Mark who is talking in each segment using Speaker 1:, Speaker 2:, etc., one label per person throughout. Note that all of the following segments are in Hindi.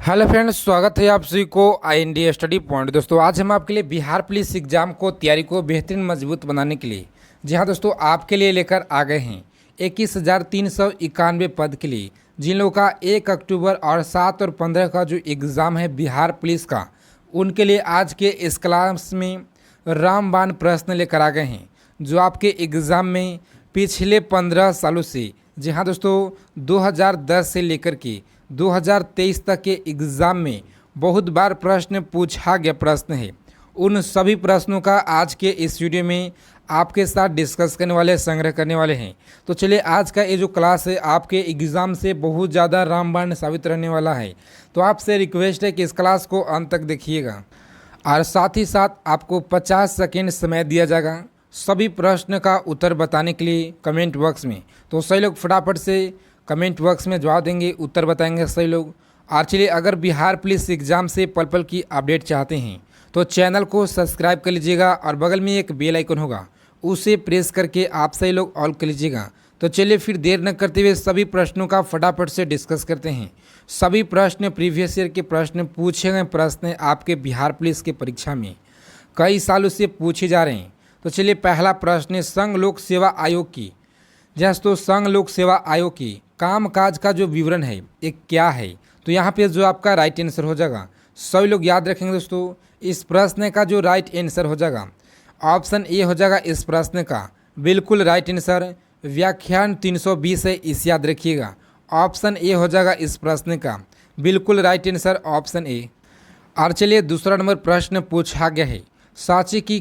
Speaker 1: हेलो फ्रेंड्स, स्वागत है आप सभी को IND स्टडी पॉइंट। दोस्तों आज हम आपके लिए बिहार पुलिस एग्जाम को तैयारी को बेहतरीन मजबूत बनाने के लिए जी हाँ दोस्तों आपके लिए लेकर आ गए हैं 21,391 पद के लिए जिन लोगों का 1 अक्टूबर और 7 और 15 का जो एग्ज़ाम है बिहार पुलिस का, उनके लिए आज के इस क्लास में रामबाण प्रश्न लेकर आ गए हैं जो आपके एग्ज़ाम में पिछले 15 सालों से जी हाँ दोस्तों 2010 से लेकर के 2023 तक के एग्ज़ाम में बहुत बार प्रश्न पूछा गया प्रश्न है। उन सभी प्रश्नों का आज के इस वीडियो में आपके साथ डिस्कस करने वाले, संग्रह करने वाले हैं। तो चलिए आज का ये जो क्लास है आपके एग्ज़ाम से बहुत ज़्यादा रामबाण साबित रहने वाला है। तो आपसे रिक्वेस्ट है कि इस क्लास को अंत तक देखिएगा और साथ ही साथ आपको 50 सेकेंड समय दिया जाएगा सभी प्रश्न का उत्तर बताने के लिए कमेंट बॉक्स में। तो सही लोग फटाफट से कमेंट बॉक्स में जवाब देंगे, उत्तर बताएंगे सही लोग। और चलिए अगर बिहार पुलिस एग्ज़ाम से पल पल की अपडेट चाहते हैं तो चैनल को सब्सक्राइब कर लीजिएगा और बगल में एक बेल आइकन होगा उसे प्रेस करके आप सही लोग ऑल कर लीजिएगा। तो चलिए फिर देर न करते हुए सभी प्रश्नों का फटाफट से डिस्कस करते हैं। सभी प्रश्न प्रीवियस ईयर के प्रश्न पूछे गए प्रश्न आपके बिहार पुलिस के परीक्षा में कई सालों से पूछे जा रहे हैं। तो चलिए पहला प्रश्न है संघ लोक सेवा आयोग की तो संघ लोक सेवा आयोग की कामकाज का जो विवरण है ये क्या है। तो यहाँ पे जो आपका राइट आंसर हो जाएगा, सभी लोग याद रखेंगे दोस्तों, इस प्रश्न का जो राइट आंसर हो जाएगा ऑप्शन ए हो जाएगा। इस प्रश्न का बिल्कुल राइट आंसर व्याख्यान 320 है, इस याद रखिएगा। ऑप्शन ए हो जाएगा इस प्रश्न का बिल्कुल राइट आंसर ऑप्शन ए। और चलिए दूसरा नंबर प्रश्न पूछा गया है सांची की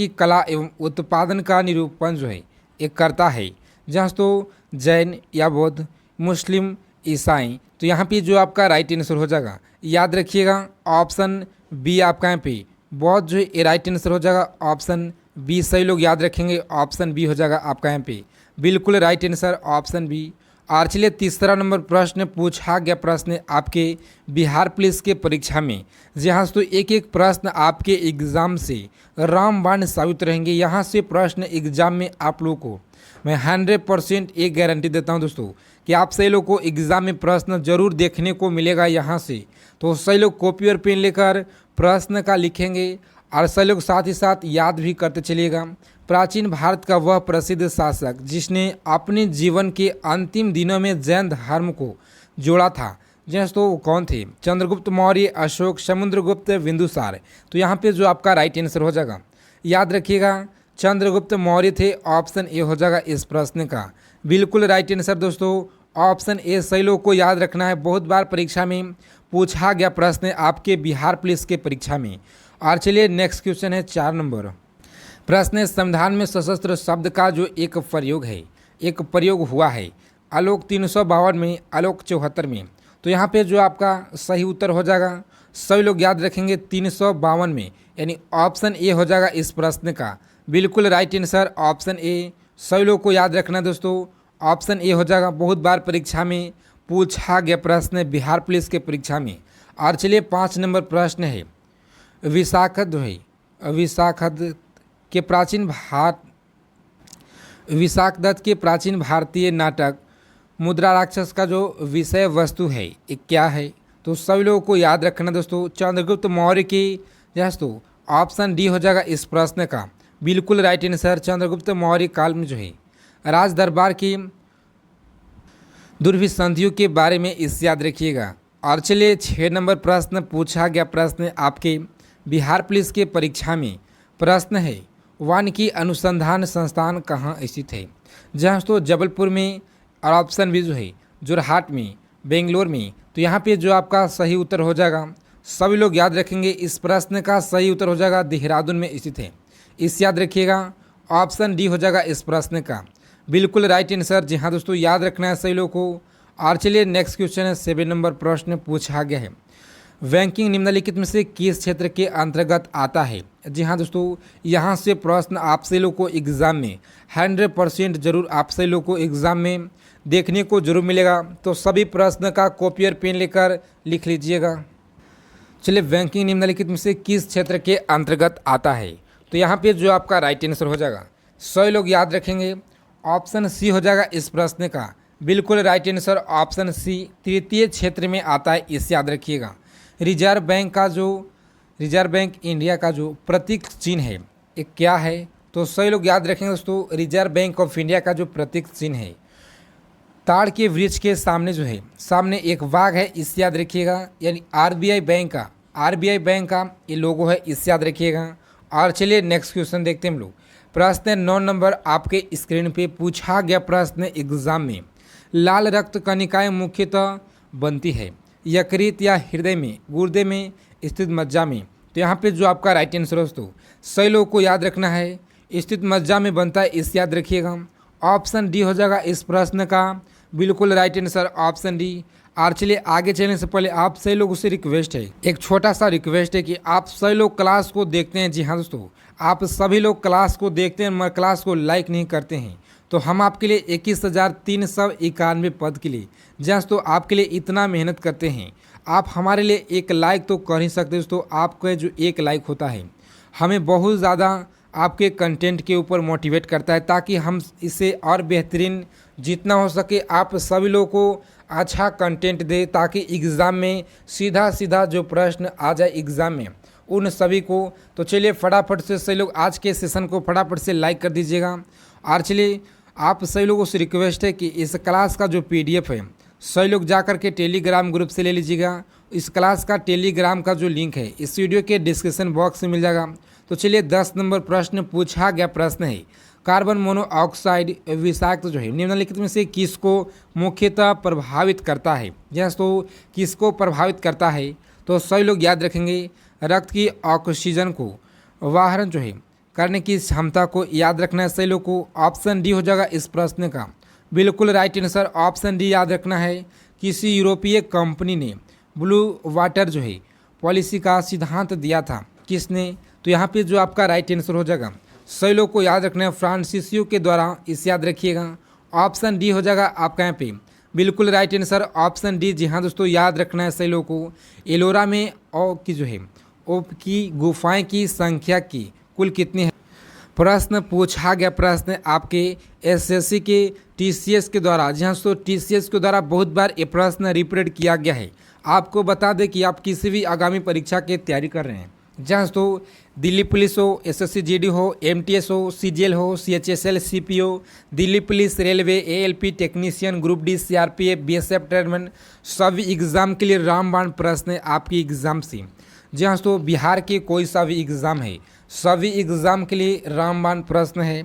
Speaker 1: कला एवं उत्पादन का निरूपण जो है एक करता है जहाँ तो जैन या बौद्ध, मुस्लिम, ईसाई। तो यहाँ पे जो आपका राइट आंसर हो जाएगा याद रखिएगा ऑप्शन बी आपका यहाँ पे बौद्ध जो है ये राइट आंसर हो जाएगा। ऑप्शन बी सही लोग याद रखेंगे, ऑप्शन बी हो जाएगा आपका यहाँ पे बिल्कुल राइट आंसर ऑप्शन बी। और चलिए तीसरा नंबर प्रश्न पूछा गया प्रश्न आपके बिहार पुलिस के परीक्षा में जहाँ तो एक एक प्रश्न आपके एग्ज़ाम से रामबाण साबित रहेंगे। यहाँ से प्रश्न एग्ज़ाम में आप लोगों को मैं 100% एक गारंटी देता हूँ दोस्तों कि आप सही लोग को एग्ज़ाम में प्रश्न जरूर देखने को मिलेगा यहाँ से। तो सही लोग कॉपी और पेन लेकर प्रश्न का लिखेंगे और सही लोग साथ ही साथ याद भी करते चलिएगा। प्राचीन भारत का वह प्रसिद्ध शासक जिसने अपने जीवन के अंतिम दिनों में जैन धर्म को जोड़ा था जैसे तो कौन थे? चंद्रगुप्त मौर्य, अशोक, समुद्रगुप्त, बिंदुसार। तो यहाँ पे जो आपका राइट आंसर हो जाएगा याद रखिएगा चंद्रगुप्त मौर्य थे। ऑप्शन ए हो जाएगा इस प्रश्न का बिल्कुल राइट आंसर दोस्तों ऑप्शन ए सही लोग को याद रखना है। बहुत बार परीक्षा में पूछा गया प्रश्न आपके बिहार पुलिस के परीक्षा में। और चलिए नेक्स्ट क्वेश्चन है 4 नंबर प्रश्न है संविधान में सशस्त्र शब्द का जो एक प्रयोग हुआ है आलोक 352 में, आलोक 74 में। तो यहाँ पे जो आपका सही उत्तर हो जाएगा सभी लोग याद रखेंगे 352 में, यानी ऑप्शन ए हो जाएगा इस प्रश्न का बिल्कुल राइट आंसर ऑप्शन ए। सभी लोग को याद रखना दोस्तों ऑप्शन ए हो जाएगा। बहुत बार परीक्षा में पूछा गया प्रश्न बिहार पुलिस के परीक्षा में। और चलिए 5 नंबर प्रश्न है विशाखदत्त के प्राचीन भारतीय नाटक मुद्रा राक्षस का जो विषय वस्तु है ये क्या है। तो सभी लोगों को याद रखना दोस्तों चंद्रगुप्त मौर्य की तो ऑप्शन डी हो जाएगा इस प्रश्न का बिल्कुल राइट आंसर। चंद्रगुप्त मौर्य काल में जो है राज दरबार की दुर्विसंधियों के बारे में इस याद रखिएगा। और चलिए 6 नंबर प्रश्न पूछा गया प्रश्न आपके बिहार पुलिस के परीक्षा में प्रश्न है वानिकी अनुसंधान संस्थान कहाँ स्थित है। जहाँ तो जबलपुर में और ऑप्शन बी जो है जोरहाट में, बेंगलोर में। तो यहाँ पे जो आपका सही उत्तर हो जाएगा सभी लोग याद रखेंगे इस प्रश्न का सही उत्तर हो जाएगा देहरादून में स्थित है, इस याद रखिएगा। ऑप्शन डी हो जाएगा इस प्रश्न का बिल्कुल राइट आंसर। जी हाँ दोस्तों याद रखना है सही लोगों को। और चलिए नेक्स्ट क्वेश्चन है 7 नंबर प्रश्न पूछा गया है बैंकिंग निम्नलिखित में से किस क्षेत्र के अंतर्गत आता है। जी हाँ दोस्तों यहाँ से प्रश्न आप सभी लोग को एग्ज़ाम में 100% जरूर आप सभी लोग को एग्ज़ाम में देखने को जरूर मिलेगा। तो सभी प्रश्न का कॉपी और पेन लेकर लिख लीजिएगा। चलिए बैंकिंग निम्नलिखित में से किस क्षेत्र के अंतर्गत आता है। तो यहाँ पे जो आपका राइट आंसर हो जाएगा सभी लोग याद रखेंगे ऑप्शन सी हो जाएगा इस प्रश्न का बिल्कुल राइट आंसर ऑप्शन सी तृतीय क्षेत्र में आता है, इसे याद रखिएगा। रिजर्व बैंक इंडिया का जो प्रतीक चिन्ह है ये क्या है? तो सही लोग याद रखेंगे दोस्तों, रिजर्व बैंक ऑफ इंडिया का जो प्रतीक चिन्ह है, ताड़ के वृक्ष के सामने जो है, सामने एक बाघ है, इसे याद रखिएगा। यानी आरबीआई बैंक का ये लोगो है, इसे याद रखिएगा। और चलिए नेक्स्ट क्वेश्चन देखते हैं हम लोग। प्रश्न 9 नंबर आपके स्क्रीन पे पूछा गया प्रश्न एग्जाम में, लाल रक्त कणिकाएं मुख्यतः बनती है यकृत या हृदय में, गुर्दे में, स्थित मज्जा में? तो यहाँ पे जो आपका राइट आंसर है दोस्तों, सही लोगों को याद रखना है, स्थित मज्जा में बनता है, इसे याद रखिएगा। ऑप्शन डी हो जाएगा इस प्रश्न का बिल्कुल राइट आंसर, ऑप्शन डी। और चलिए आगे चलने से पहले आप सभी लोगों से रिक्वेस्ट है, एक छोटा सा रिक्वेस्ट है कि आप सभी लोग क्लास को देखते हैं। जी हाँ दोस्तों, आप सभी लोग क्लास को देखते हैं मगर क्लास को लाइक नहीं करते हैं। तो हम आपके लिए 21,391 पद के लिए जहाँ तो आपके लिए इतना मेहनत करते हैं, आप हमारे लिए एक लाइक तो कर ही सकते दोस्तों। आपका जो एक लाइक होता है हमें बहुत ज़्यादा आपके कंटेंट के ऊपर मोटिवेट करता है, ताकि हम इसे और बेहतरीन जितना हो सके आप सभी लोगों को अच्छा कंटेंट दे, ताकि एग्ज़ाम में सीधा जो प्रश्न आ जाए एग्ज़ाम में उन सभी को। तो चलिए फटाफट से सभी लोग आज के सेशन को फटाफट से लाइक कर दीजिएगा। और चलिए आप सभी लोगों से रिक्वेस्ट है कि इस क्लास का जो PDF है सभी लोग जाकर के टेलीग्राम ग्रुप से ले लीजिएगा। इस क्लास का टेलीग्राम का जो लिंक है इस वीडियो के डिस्क्रिप्शन बॉक्स में मिल जाएगा। तो चलिए 10 नंबर प्रश्न पूछा गया प्रश्न है, कार्बन मोनोऑक्साइड विषाक्त जो है निम्नलिखित में से किसको मुख्यतः प्रभावित करता है? जैसे तो किसको प्रभावित करता है? तो सभी लोग याद रखेंगे, रक्त की ऑक्सीजन को वाहन जो है करने की क्षमता को याद रखना है सही लोग को। ऑप्शन डी हो जाएगा इस प्रश्न का बिल्कुल राइट आंसर, ऑप्शन डी याद रखना है। किसी यूरोपीय कंपनी ने ब्लू वाटर जो है पॉलिसी का सिद्धांत दिया था, किसने? तो यहाँ पे जो आपका राइट आंसर हो जाएगा सही लोग को याद रखना है फ्रांसिसियो के द्वारा, इसे याद रखिएगा। ऑप्शन डी हो जाएगा आपका यहाँ पे बिल्कुल राइट आंसर, ऑप्शन डी। जी हाँ दोस्तों, याद रखना है सही लोग को। एलोरा में ओ की जो है ओप की गुफाएं की संख्या की कुल कितनी है? प्रश्न पूछा गया प्रश्न आपके SSC के TCS के द्वारा। जी हाँ दोस्तों, TCS के द्वारा बहुत बार ये प्रश्न रिपीट किया गया है। आपको बता दें कि आप किसी भी आगामी परीक्षा की तैयारी कर रहे हैं, जहाँ दोस्तों दिल्ली पुलिस हो, SSC GD हो, MTS हो, CGL हो, CHSL CPO, Delhi police, railway, ALP technician, group D, CRPF, BSF tradesman, सभी एग्ज़ाम के लिए रामबाण प्रश्न है आपकी एग्ज़ाम से। जी हाँ दोस्तों, बिहार के कोई सा भी एग्ज़ाम है सभी एग्ज़ाम के लिए रामबाण प्रश्न है।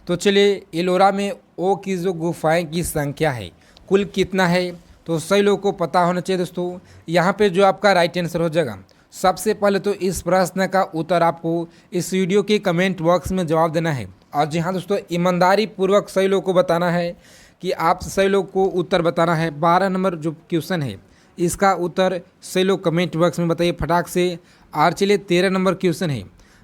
Speaker 1: तो चलिए एलोरा में ओ की जो गुफाएं की संख्या है कुल कितना है? तो सही लोगों को पता होना चाहिए दोस्तों। यहाँ पे जो आपका राइट आंसर हो जाएगा, सबसे पहले तो इस प्रश्न का उत्तर आपको इस वीडियो के कमेंट बॉक्स में जवाब देना है। और जी हाँ दोस्तों, ईमानदारी पूर्वक सही लोगों को बताना है कि आप सही लोग को उत्तर बताना है। 12 नंबर जो क्वेश्चन है इसका उत्तर सही लोग कमेंट बॉक्स में बताइए फटाक से। और चलिए 13 नंबर क्वेश्चन है,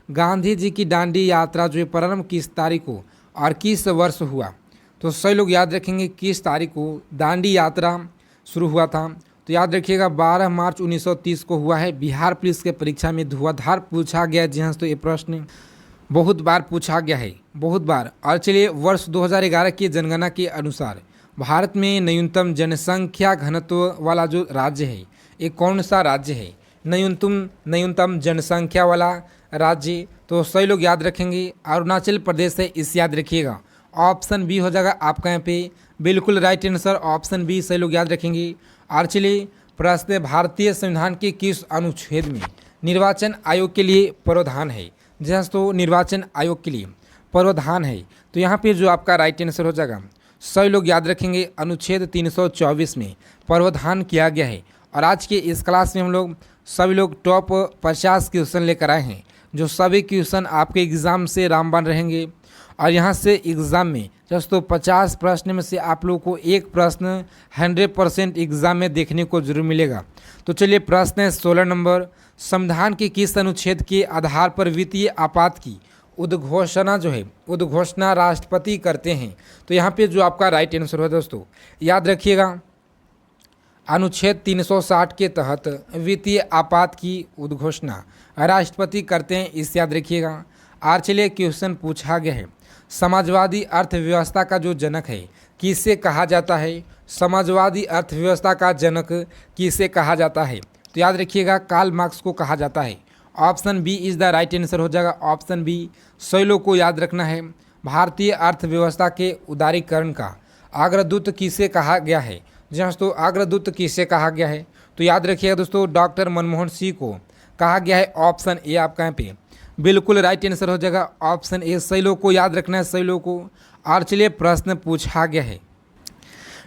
Speaker 1: गांधी जी की दांडी यात्रा जो है प्रारंभ किस तारीख को और किस वर्ष हुआ? तो सही लोग याद रखेंगे किस तारीख को दांडी यात्रा शुरू हुआ था। तो याद रखिएगा 12 मार्च 1930 को हुआ है। बिहार पुलिस के परीक्षा में धुआंधार पूछा गया। जी हाँ, तो ये प्रश्न बहुत बार पूछा गया है, बहुत बार। और चलिए वर्ष 2011 की जनगणना के अनुसार भारत में न्यूनतम जनसंख्या घनत्व वाला जो राज्य है ये कौन सा राज्य है? न्यूनतम जनसंख्या वाला राज्य, तो सही लोग याद रखेंगे अरुणाचल प्रदेश है, इसे याद रखिएगा। ऑप्शन बी हो जाएगा आपका यहाँ पे बिल्कुल राइट आंसर, ऑप्शन बी सही लोग याद रखेंगे। और चलिए प्रश्न, भारतीय संविधान के किस अनुच्छेद में निर्वाचन आयोग के लिए प्रावधान है? जहाँ तो निर्वाचन आयोग के लिए प्रावधान है, तो यहाँ पे जो आपका राइट आंसर हो जाएगा सही लोग याद रखेंगे अनुच्छेद 324 में प्रावधान किया गया है। और आज के इस क्लास में हम लोग सभी लोग टॉप 50 क्वेश्चन लेकर आए हैं, जो सभी क्वेश्चन आपके एग्ज़ाम से रामबाण रहेंगे। और यहाँ से एग्ज़ाम में दोस्तों 50 प्रश्न में से आप लोगों को एक प्रश्न 100% एग्ज़ाम में देखने को जरूर मिलेगा। तो चलिए प्रश्न है 16 नंबर, संविधान के किस अनुच्छेद के आधार पर वित्तीय आपात की उद्घोषणा जो है उद्घोषणा राष्ट्रपति करते हैं? तो यहाँ पे जो आपका राइट आंसर है दोस्तों, याद रखिएगा अनुच्छेद 360 के तहत वित्तीय आपात की उद्घोषणा राष्ट्रपति करते हैं, इसे याद रखिएगा। और चलिए क्वेश्चन पूछा गया है, समाजवादी अर्थव्यवस्था का जो जनक है किसे कहा जाता है? समाजवादी अर्थव्यवस्था का जनक किसे कहा जाता है? तो याद रखिएगा कार्ल मार्क्स को कहा जाता है। Option B is the right answer हो जाएगा, ऑप्शन बी। सभी लोग को याद रखना है। भारतीय अर्थव्यवस्था के उदारीकरण का अग्रदूत किसे कहा गया है? जी दोस्तों, अग्रदूत किसे कहा गया है? तो याद रखिएगा दोस्तों, डॉक्टर मनमोहन सिंह को कहा गया है। ऑप्शन ए आपका यहाँ पे बिल्कुल राइट आंसर हो जाएगा, ऑप्शन ए। सही लोग को याद रखना है, सही लोग को। और चलिए प्रश्न पूछा गया है,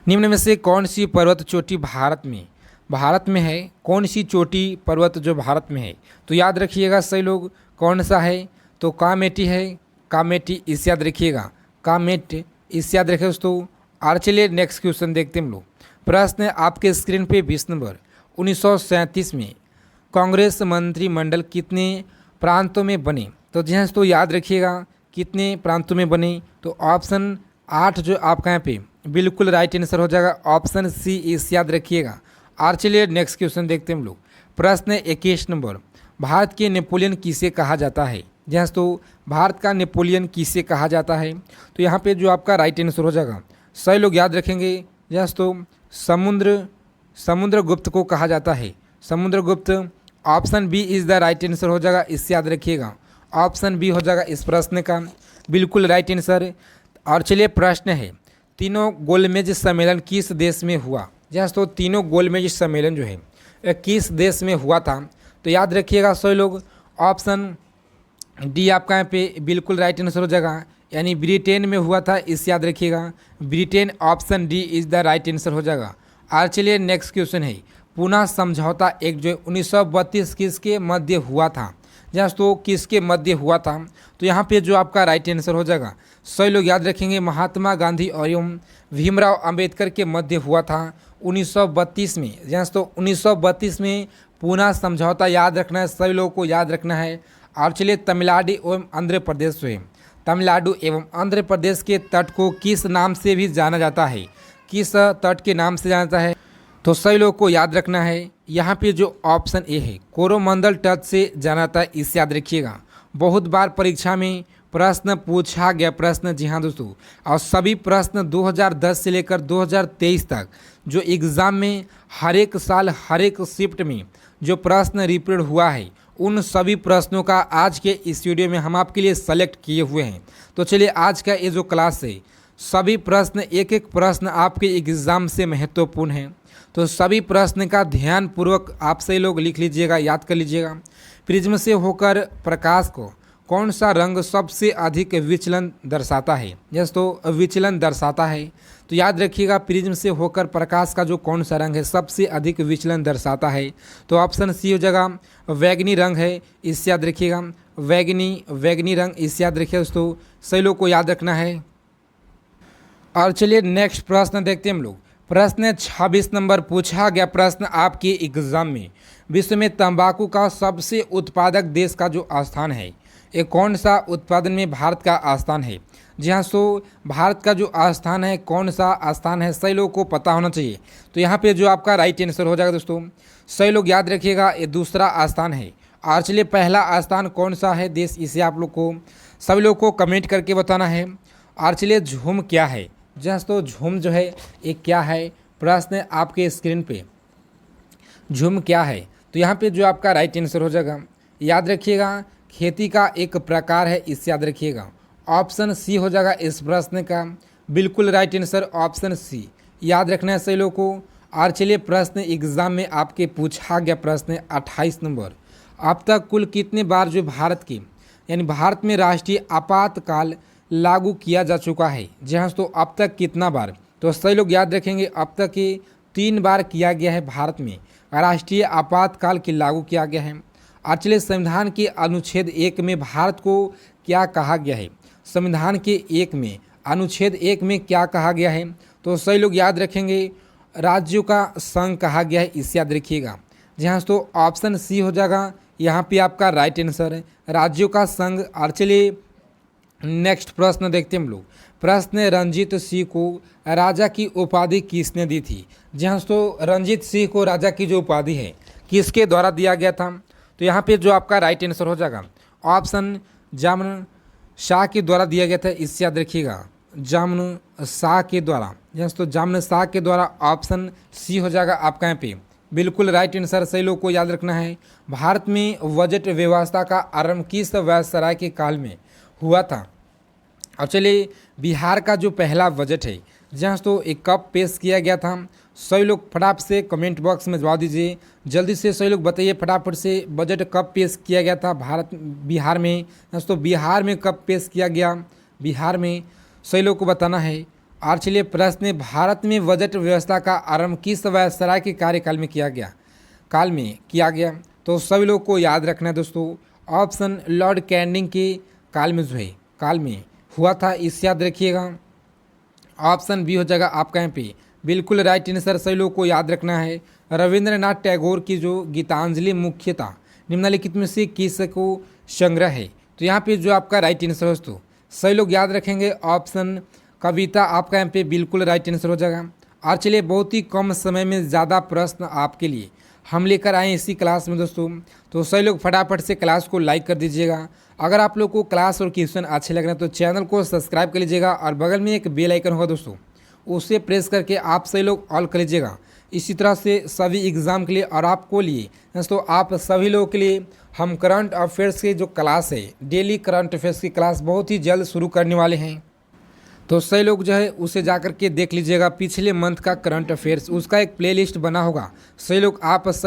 Speaker 1: निम्न में से कौन सी पर्वत चोटी भारत में है? कौन सी चोटी पर्वत जो भारत में है? तो याद रखिएगा सही लोग, कौन सा है? तो कामेटी है, कामेटी, इस याद रखिएगा, कामेट, इस याद रखिए दोस्तों। और चलिए नेक्स्ट क्वेश्चन देखते हैं हम लोग। प्रश्न आपके स्क्रीन पे 20 नंबर। 1937 में कांग्रेस मंत्रिमंडल कितने प्रांतों में बने? तो जी हाँ दोस्तों, याद रखिएगा कितने प्रांतों में बने? तो ऑप्शन 8 जो आपका यहाँ पे बिल्कुल राइट आंसर हो जाएगा, ऑप्शन सी, इस याद रखिएगा। और चलिए नेक्स्ट क्वेश्चन देखते हैं हम लोग। प्रश्न 21 नंबर। भारत के नेपोलियन किसे कहा जाता है? जी हाँ दोस्तों, भारत का नेपोलियन किसे कहा जाता है? तो यहाँ पे जो आपका राइट आंसर हो जाएगा, सही लोग याद रखेंगे। जी हाँ दोस्तों, समुद्रगुप्त को कहा जाता है, समुद्रगुप्त। Option B is the right answer हो जाएगा, इससे याद रखिएगा, ऑप्शन बी हो जाएगा इस प्रश्न का बिल्कुल राइट आंसर। और चलिए प्रश्न है, तीनों गोलमेज सम्मेलन किस देश में हुआ? जी हाँ दोस्तों, तीनों गोलमेज सम्मेलन जो है किस देश में हुआ था? तो याद रखिएगा सभी लोग, ऑप्शन डी आपका यहाँ पे बिल्कुल राइट आंसर हो जाएगा, यानी ब्रिटेन में हुआ था, इस याद रखिएगा, Britain. Option D is the right answer हो जाएगा। और चलिए नेक्स्ट क्वेश्चन है, पुनः समझौता एक जो 1932 किसके मध्य हुआ था? जहाँ तो किसके मध्य हुआ था? तो यहाँ पे जो आपका राइट आंसर हो जाएगा, सभी लोग याद रखेंगे, महात्मा गांधी और एवं भीमराव अंबेडकर के मध्य हुआ था 1932 में। जहाँ तो 1932 में पुनः समझौता याद रखना है, सभी लोगों को याद रखना है। और चलिए तमिलनाडु एवं आंध्र प्रदेश से, तमिलनाडु एवं आंध्र प्रदेश के तट को किस नाम से भी जाना जाता है? किस तट के नाम से जाना जाता है? तो सभी लोग को याद रखना है, यहाँ पे जो ऑप्शन ए है कोरोमंडल तट से जाना जाता है, इस याद रखिएगा। बहुत बार परीक्षा में प्रश्न पूछा गया प्रश्न, जी हाँ दोस्तों। और सभी प्रश्न 2010 से लेकर 2023 तक जो एग्ज़ाम में हर एक साल हर एक शिफ्ट में जो प्रश्न रिपीट हुआ है, उन सभी प्रश्नों का आज के इस वीडियो में हम आपके लिए सेलेक्ट किए हुए हैं। तो चलिए आज का ये जो क्लास है, सभी प्रश्न एक एक प्रश्न आपके एग्ज़ाम से महत्वपूर्ण है, तो सभी प्रश्न का ध्यान पूर्वक आप सही लोग लिख लीजिएगा, याद कर लीजिएगा। प्रिज्म से होकर प्रकाश को कौन सा रंग सबसे अधिक विचलन दर्शाता है? यस, तो विचलन दर्शाता है। तो याद रखिएगा, प्रिज्म से होकर प्रकाश का जो कौन सा रंग है सबसे अधिक विचलन दर्शाता है? तो ऑप्शन सी हो जाएगा, वैगनी रंग है, इससे याद रखिएगा, वैगनी रंग, इससे याद रखिए दोस्तों, सही लोग को याद रखना है। और चलिए नेक्स्ट प्रश्न देखते हैं हम लोग। प्रश्न 26 नंबर पूछा गया प्रश्न आपके एग्जाम में, विश्व में तंबाकू का सबसे उत्पादक देश का जो स्थान है, ये कौन सा उत्पादन में भारत का स्थान है? जी हाँ, सो भारत का जो स्थान है, कौन सा स्थान है, सही लोगों को पता होना चाहिए। तो यहाँ पे जो आपका राइट आंसर हो जाएगा दोस्तों, सही लोग याद रखिएगा, ये दूसरा स्थान है। और चलिए पहला स्थान कौन सा है देश, इसे आप लोग को सभी लोग को कमेंट करके बताना है। और चलिए झूम क्या है? जस्ट तो झूम जो है ये क्या है? प्रश्न आपके स्क्रीन पे, झूम क्या है? तो यहाँ पे जो आपका राइट आंसर हो जाएगा, याद रखिएगा, खेती का एक प्रकार है, इसे याद रखिएगा। ऑप्शन सी हो जाएगा इस प्रश्न का बिल्कुल राइट आंसर, ऑप्शन सी याद रखना है सही लोगों को। और चलिए प्रश्न एग्जाम में आपके पूछा गया प्रश्न 28 नंबर, अब तक कुल कितने बार जो भारत की यानी भारत में राष्ट्रीय आपातकाल लागू किया जा चुका है? जी हाँ, तो अब तक कितना बार? तो सही लोग याद रखेंगे, अब तक ये 3 बार किया गया है भारत में राष्ट्रीय आपातकाल की लागू किया गया है। और चलिए संविधान के अनुच्छेद 1 में भारत को क्या कहा गया है? संविधान के अनुच्छेद 1 में क्या कहा गया है? तो सही लोग याद रखेंगे, राज्यों का संघ कहा गया है, इसे याद रखिएगा। जी हाँ, तो ऑप्शन सी हो जाएगा यहाँ पे आपका राइट आंसर है, राज्यों का संघ। और चलिए नेक्स्ट प्रश्न देखते हैं हम लोग। प्रश्न रंजीत सिंह को राजा की उपाधि किसने दी थी? जी हाँ, तो रंजीत सिंह को राजा की जो उपाधि है किसके द्वारा दिया गया था? तो यहाँ पे जो आपका राइट आंसर हो जाएगा, ऑप्शन जामन शाह के द्वारा दिया गया था, इससे याद रखिएगा, जामन शाह के द्वारा। जी हाँ दोस्तों, जामन शाह के द्वारा ऑप्शन सी हो जाएगा आपका यहाँ पे बिल्कुल राइट आंसर। सही लोग को याद रखना है। भारत में बजट व्यवस्था का आरंभ किस वायसराय के काल में हुआ था? अब चलिए, बिहार का जो पहला बजट है जहाँ तो एक कब पेश किया गया था? सभी लोग फटाफट से कमेंट बॉक्स में जवाब दीजिए। जल्दी से सभी लोग बताइए फटाफट से, बजट कब पेश किया गया था बिहार में? दोस्तों बिहार में कब पेश किया गया? बिहार में सही लोग को बताना है। और चलिए प्रश्न, भारत में बजट व्यवस्था का आरंभ किस वायसराय के कार्यकाल में किया गया? तो सभी लोग को याद रखना है दोस्तों, ऑप्शन लॉर्ड कैनिंग के काल में जो है काल में हुआ था, इस याद रखिएगा। ऑप्शन बी हो जाएगा आपका यहाँ पे बिल्कुल राइट आंसर। सभी लोग को याद रखना है। रविंद्रनाथ टैगोर की जो गीतांजलि मुख्यतः निम्नलिखित में से किस को संग्रह है? तो यहाँ पे जो आपका राइट आंसर दोस्तों सही लोग याद रखेंगे, ऑप्शन कविता आपका यहाँ पे बिल्कुल राइट आंसर हो जाएगा। और चलिए, बहुत ही कम समय में ज़्यादा प्रश्न आपके लिए हम लेकर आए इसी क्लास में दोस्तों, तो सही लोग फटाफट से क्लास को लाइक कर दीजिएगा। अगर आप लोग को क्लास और क्वेश्चन अच्छे लग रहे हैं तो चैनल को सब्सक्राइब कर लीजिएगा और बगल में एक बेल आइकन होगा दोस्तों, उसे प्रेस करके आप सही लोग ऑल कर लीजिएगा। इसी तरह से सभी एग्ज़ाम के लिए और आपको लिए दोस्तों, आप सभी लोगों के लिए हम करंट अफेयर्स की जो क्लास है, डेली करंट अफेयर्स की क्लास बहुत ही जल्द शुरू करने वाले हैं। तो सही लोग जो है उसे जा कर के देख लीजिएगा। पिछले मंथ का करंट अफेयर्स उसका एक प्लेलिस्ट बना होगा, सही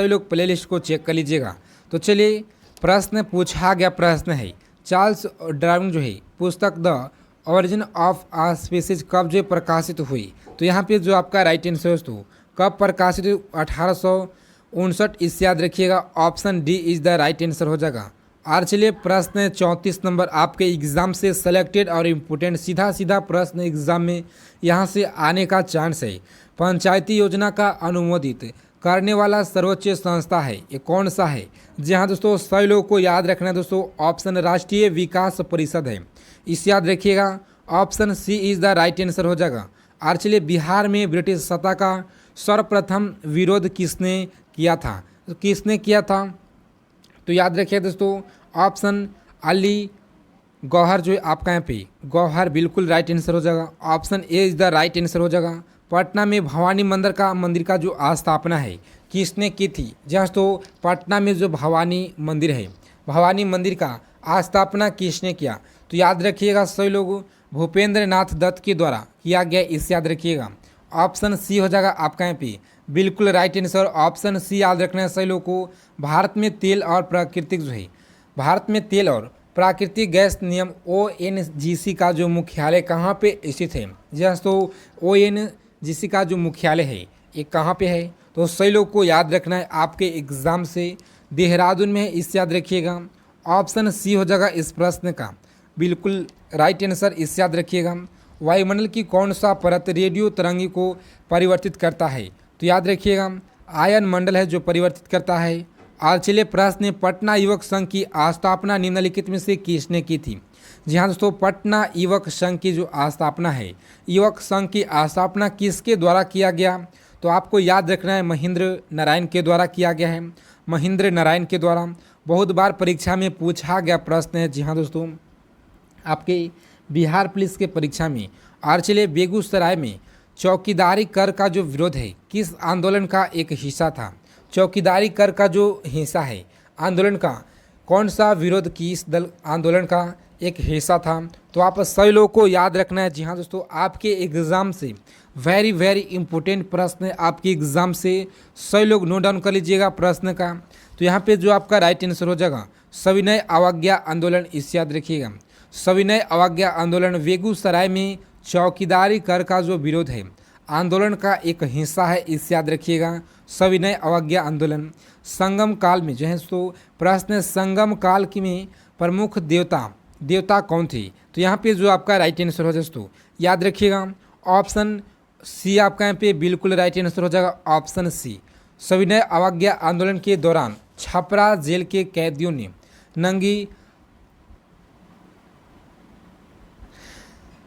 Speaker 1: लोग प्लेलिस्ट को चेक कर लीजिएगा। तो चलिए, प्रश्न पूछा गया प्रश्न है, चार्ल्स डार्विन जो है पुस्तक the origin of a species कब जो प्रकाशित हुई? तो यहाँ पे जो आपका राइट आंसर है दोस्तों, कब प्रकाशित हुई? 1859, इस याद रखिएगा। Option D is the right answer हो जाएगा। और चलिए, प्रश्न 34 नंबर आपके एग्ज़ाम से सेलेक्टेड और इम्पोर्टेंट, सीधा प्रश्न एग्ज़ाम में यहाँ से आने का चांस है। पंचायती योजना का अनुमोदित करने वाला सर्वोच्च संस्था है, ये कौन सा है? जी हाँ दोस्तों, सभी लोगों को याद रखना है दोस्तों, ऑप्शन राष्ट्रीय विकास परिषद है, इस याद रखिएगा। Option C is the right answer हो जाएगा। और चलिए, बिहार में ब्रिटिश सत्ता का सर्वप्रथम विरोध किसने किया था? तो किसने किया था? तो याद रखिए दोस्तों, ऑप्शन अली गौहर जो है आपका यहाँ पे गौहर बिल्कुल राइट आंसर हो जाएगा। Option A is the right answer हो जाएगा। पटना में भवानी मंदिर का जो स्थापना है किसने की थी? जहाँ तो पटना में जो भवानी मंदिर है, भवानी मंदिर का स्थापना किसने किया? तो याद रखिएगा सभी लोग, भूपेंद्र नाथ दत्त के द्वारा किया गया, इस याद रखिएगा। ऑप्शन सी हो जाएगा आपका यहाँ पे बिल्कुल राइट आंसर। ऑप्शन सी याद रखना है सही लोग को। भारत में तेल और प्राकृतिक गैस नियम ONGC का जो मुख्यालय कहाँ पे स्थित है? जहाँ तो ONGC का जो मुख्यालय है ये कहाँ पे है? तो सही लोग को याद रखना है, आपके एग्ज़ाम से देहरादून में है, इस याद रखिएगा। ऑप्शन सी हो जाएगा इस प्रश्न का बिल्कुल राइट आंसर, इस याद रखिएगा। वायुमंडल की कौन सा परत रेडियो तरंगी को परिवर्तित करता है? तो याद रखिएगा आयन मंडल है जो परिवर्तित करता है। और चलिए, प्रश्न, पटना युवक संघ की स्थापना निम्नलिखित में से किसने की थी? जी हाँ दोस्तों, पटना युवक संघ की जो स्थापना है, युवक संघ की स्थापना किसके द्वारा किया गया? तो आपको याद रखना है महेंद्र नारायण के द्वारा किया गया है, महेंद्र नारायण के द्वारा। बहुत बार परीक्षा में पूछा गया प्रश्न है, जी हाँ दोस्तों, आपके बिहार पुलिस के परीक्षा में। और चलिए, बेगूसराय में चौकीदारी कर का जो विरोध है किस आंदोलन का एक हिस्सा था? चौकीदारी कर का जो हिस्सा है आंदोलन का, कौन सा विरोध किस दल आंदोलन का एक हिस्सा था? तो आप सभी लोगों को याद रखना है। जी हाँ दोस्तों, आपके एग्ज़ाम से वेरी इंपॉर्टेंट प्रश्न है, आपके एग्ज़ाम से सभी लोग नोट डाउन कर लीजिएगा प्रश्न का। तो यहाँ पे जो आपका राइट आंसर हो जाएगा सविनय अवज्ञा आंदोलन, इस याद रखिएगा। सविनय अवज्ञा आंदोलन बेगूसराय में चौकीदारी कर का जो विरोध है आंदोलन का एक हिस्सा है, इस याद रखिएगा। सविनय अवज्ञा आंदोलन। संगम काल में जो है तो प्रश्न, संगम काल की में प्रमुख देवता कौन थे? तो यहाँ पे जो आपका राइट आंसर हो दोस्तों याद रखिएगा, ऑप्शन सी आपका यहाँ पे बिल्कुल राइट आंसर हो जाएगा। ऑप्शन सी, सविनय अवज्ञा आंदोलन के दौरान छपरा जेल के कैदियों ने नंगी।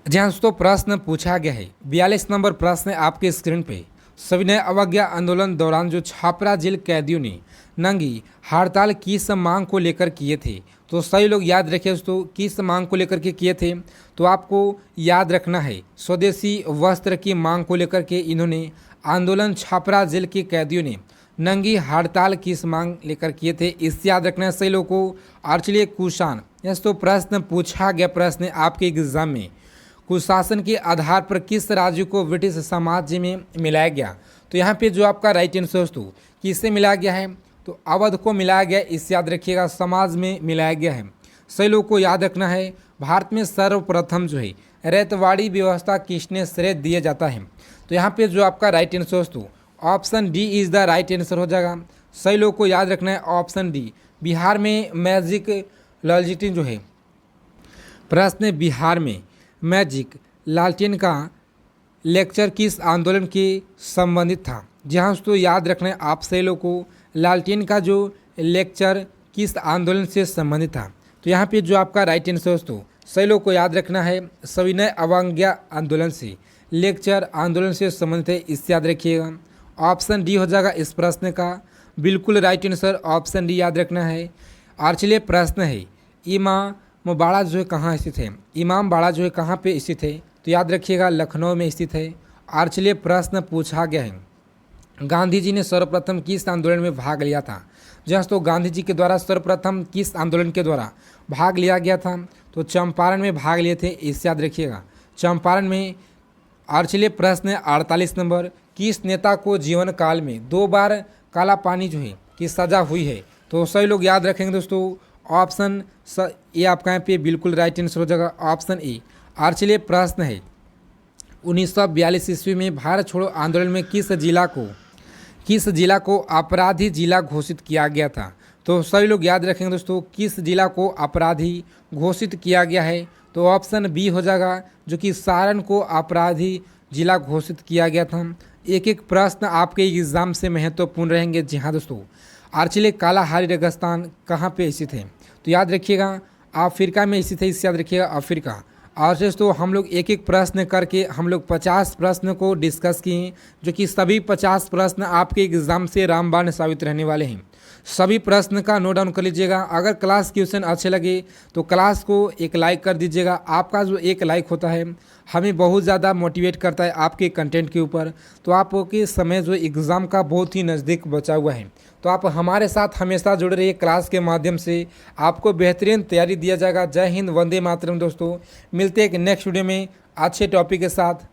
Speaker 1: जहाँ दोस्तों प्रश्न पूछा गया है 42 नंबर प्रश्न आपके स्क्रीन पे, सविनय अवज्ञा आंदोलन दौरान जो छपरा जेल कैदियों ने नंगी हड़ताल किस मांग को लेकर किए थे? तो सही लोग याद रखिए दोस्तों किस मांग को लेकर के किए थे। तो आपको याद रखना है स्वदेशी वस्त्र की मांग को लेकर के इन्होंने आंदोलन। छापरा जेल के कैदियों ने नंगी हड़ताल किस मांग लेकर किए थे, इससे याद रखना है सही लोग को। और चलिए कुषाण, यस तो प्रश्न पूछा गया प्रश्न आपके एग्जाम में, कुशासन के आधार पर किस राज्य को ब्रिटिश साम्राज्य में मिलाया गया। तो यहाँ पे जो आपका राइट आंसर दोस्तों किससे मिलाया गया है, तो अवध को मिलाया गया, इससे याद रखिएगा समाज में मिलाया गया है। सही लोग को याद रखना है भारत में सर्वप्रथम जो है रैतवाड़ी व्यवस्था किसने श्रेय दिया जाता है। तो यहाँ पे जो आपका राइट आंसर दोस्तों option D is the right answer हो जाएगा। सही लोग को याद रखना है ऑप्शन डी। बिहार में मैजिक लालटेन जो है, प्रश्न बिहार में मैजिक लालटेन का लेक्चर किस आंदोलन के संबंधित था। जहाँ दोस्तों याद रखना है आप सही लोग को लालटेन का जो लेक्चर किस आंदोलन से संबंधित था। तो यहाँ पे जो आपका राइट आंसर दोस्तों सही लोग को याद रखना है सविनय अवज्ञा आंदोलन से, लेक्चर आंदोलन से संबंधित है, इससे याद रखिएगा। ऑप्शन डी हो जाएगा इस प्रश्न का बिल्कुल राइट आंसर, ऑप्शन डी याद रखना है। और चलिए प्रश्न है इमाम बाड़ा जो है कहाँ स्थित है, इमाम बाड़ा जो है कहाँ पे स्थित है। तो याद रखिएगा लखनऊ में स्थित है। और चलिए प्रश्न पूछा गया है गांधी जी ने सर्वप्रथम किस आंदोलन में भाग लिया था। जहाँ तो गांधी जी के द्वारा सर्वप्रथम किस आंदोलन के द्वारा भाग लिया गया था, तो चंपारण में भाग लिए थे, इससे याद रखिएगा चंपारण में। और चलिए प्रश्न 48 नंबर, किस नेता को जीवन काल में 2 बार काला पानी जो है की सज़ा हुई है। तो सही लोग याद रखेंगे दोस्तों ऑप्शन ए आपका यहाँ पे बिल्कुल राइट आंसर हो जाएगा ऑप्शन ए। और चलिए प्रश्न है 1942 ईस्वी में भारत छोड़ो आंदोलन में किस जिला को अपराधी जिला घोषित किया गया था। तो सभी लोग याद रखेंगे दोस्तों किस जिला को अपराधी घोषित किया गया है। तो ऑप्शन बी हो जाएगा जो कि सारण को अपराधी जिला घोषित किया गया था। एक एक प्रश्न आपके एग्जाम से महत्वपूर्ण रहेंगे। जी हाँ दोस्तों। और चलिए कालाहारी रेगिस्तान कहाँ पे स्थित है। तो याद रखिएगा अफ्रीका में स्थित है, इससे याद रखिएगा अफ्रीका। और दोस्तों हम लोग एक एक प्रश्न करके हम लोग 50 प्रश्न को डिस्कस किए, जो कि सभी 50 प्रश्न आपके एग्ज़ाम से रामबाण साबित रहने वाले हैं। सभी प्रश्न का नोट डाउन कर लीजिएगा। अगर क्लास क्वेश्चन अच्छे लगे तो क्लास को एक लाइक कर दीजिएगा। आपका जो एक लाइक होता है हमें बहुत ज़्यादा मोटिवेट करता है आपके कंटेंट के ऊपर। तो आपके समय जो एग्ज़ाम का बहुत ही नज़दीक बचा हुआ है, तो आप हमारे साथ हमेशा जुड़े रहिए। क्लास के माध्यम से आपको बेहतरीन तैयारी दिया जाएगा। जय हिंद, वंदे मातरम दोस्तों। मिलते हैं एक नेक्स्ट वीडियो में अच्छे टॉपिक के साथ।